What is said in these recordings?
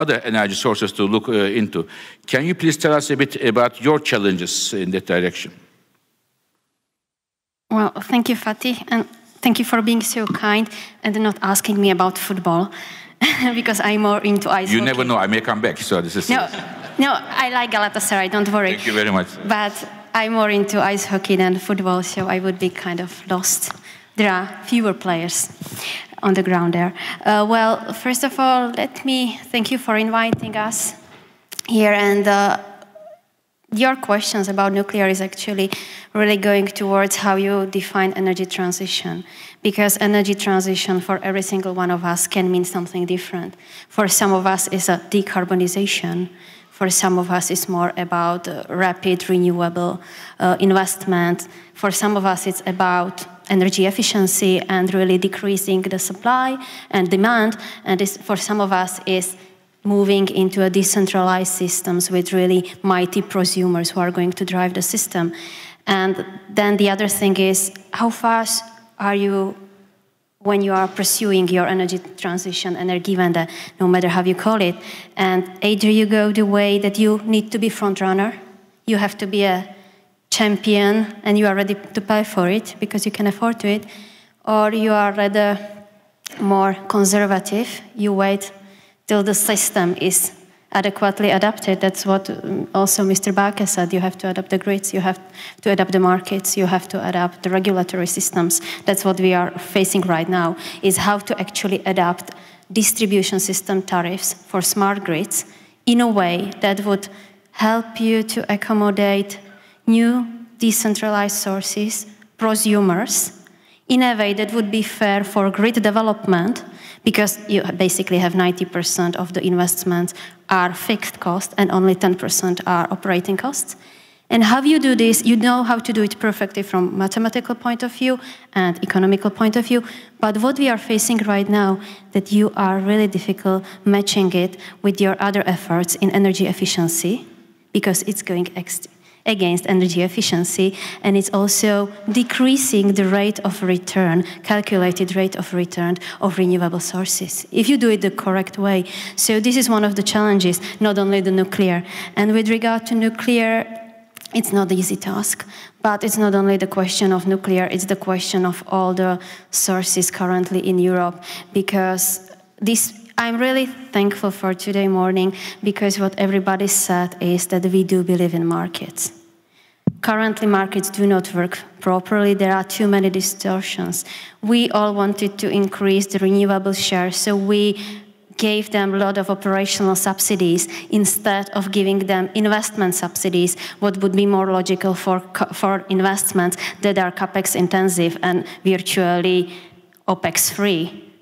other energy sources to look into. Can you please tell us a bit about your challenges in that direction? Well, thank you, Fatih, and thank you for being so kind and not asking me about football, because I'm more into ice hockey. You never know, I may come back, so this is... No, I like Galatasaray, don't worry. Thank you very much. But I'm more into ice hockey than football, so I would be kind of lost. There are fewer players on the ground there. Well, first of all, let me thank you for inviting us here. And your questions about nuclear is actually really going towards how you define energy transition. Because energy transition for every single one of us can mean something different. For some of us, it's a decarbonization. For some of us, it's more about rapid renewable investment. For some of us, it's about energy efficiency and really decreasing the supply and demand. And this, for some of us, is moving into a decentralized systems with really mighty prosumers who are going to drive the system. And then the other thing is, how fast are you when you are pursuing your energy transition Energiewende, no matter how you call it? And either you go the way that you need to be front runner, you have to be a champion and you are ready to pay for it because you can afford to it, or you are rather more conservative, you wait till the system is adequately adapted. That's what also Mr. Bakke said. You have to adapt the grids, you have to adapt the markets, you have to adapt the regulatory systems. That's what we are facing right now, is how to actually adapt distribution system tariffs for smart grids in a way that would help you to accommodate new decentralized sources, prosumers, in a way that would be fair for grid development, because you basically have 90% of the investments are fixed cost and only 10% are operating costs. And how you do this, you know how to do it perfectly from mathematical point of view and economical point of view. But what we are facing right now, that you are really difficult matching it with your other efforts in energy efficiency, because it's going against energy efficiency, and it's also decreasing the rate of return, calculated rate of return of renewable sources, if you do it the correct way. So this is one of the challenges, not only the nuclear. And with regard to nuclear, it's not an easy task, but it's not only the question of nuclear, it's the question of all the sources currently in Europe, because I'm really thankful for today morning, because what everybody said is that we do believe in markets. Currently, markets do not work properly. There are too many distortions. We all wanted to increase the renewable share, so we gave them a lot of operational subsidies instead of giving them investment subsidies, what would be more logical for investments that are capex intensive and virtually OPEX free.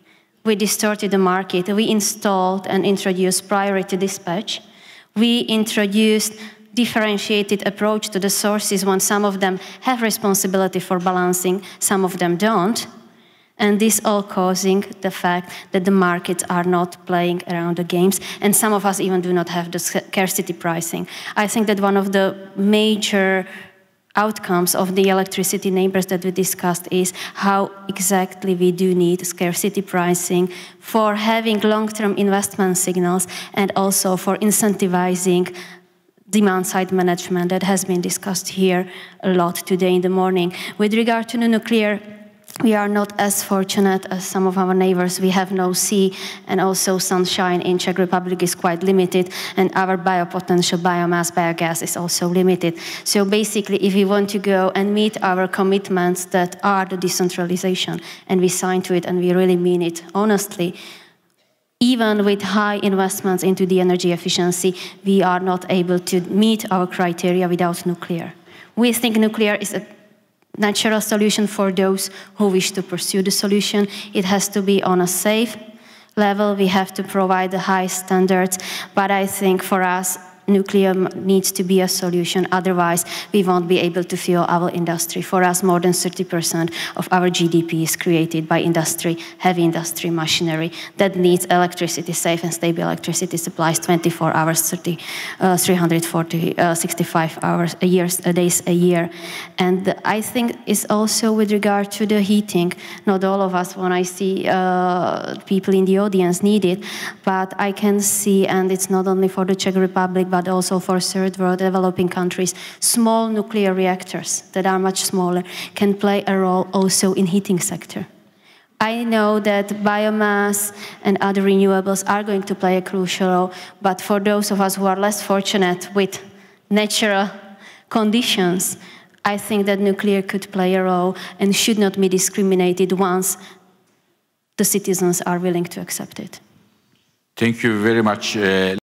We distorted the market. We installed and introduced priority dispatch. We introduced differentiated approach to the sources when some of them have responsibility for balancing, some of them don't. And this all causing the fact that the markets are not playing around the games, and some of us even do not have the scarcity pricing. I think that one of the major outcomes of the electricity neighbors that we discussed is how exactly we do need scarcity pricing for having long-term investment signals and also for incentivizing demand-side management that has been discussed here a lot today in the morning. With regard to the nuclear, we are not as fortunate as some of our neighbors. We have no sea, and also sunshine in Czech Republic is quite limited, and our biopotential biomass, biogas, is also limited. So basically, if we want to go and meet our commitments that are the decentralization, and we sign to it and we really mean it honestly, even with high investments into the energy efficiency, we are not able to meet our criteria without nuclear. We think nuclear is a natural solution for those who wish to pursue the solution. It has to be on a safe level. We have to provide the high standards. But I think for us, nuclear needs to be a solution, otherwise we won't be able to fuel our industry. For us, more than 30% of our GDP is created by industry, heavy industry, machinery that needs electricity, safe and stable electricity supplies 24 hours, 365 hours days a year. And I think it's also with regard to the heating. Not all of us, when I see people in the audience, need it, but I can see, and it's not only for the Czech Republic, but also for third world developing countries, small nuclear reactors that are much smaller can play a role also in heating sector. I know that biomass and other renewables are going to play a crucial role, but for those of us who are less fortunate with natural conditions, I think that nuclear could play a role and should not be discriminated once the citizens are willing to accept it. Thank you very much.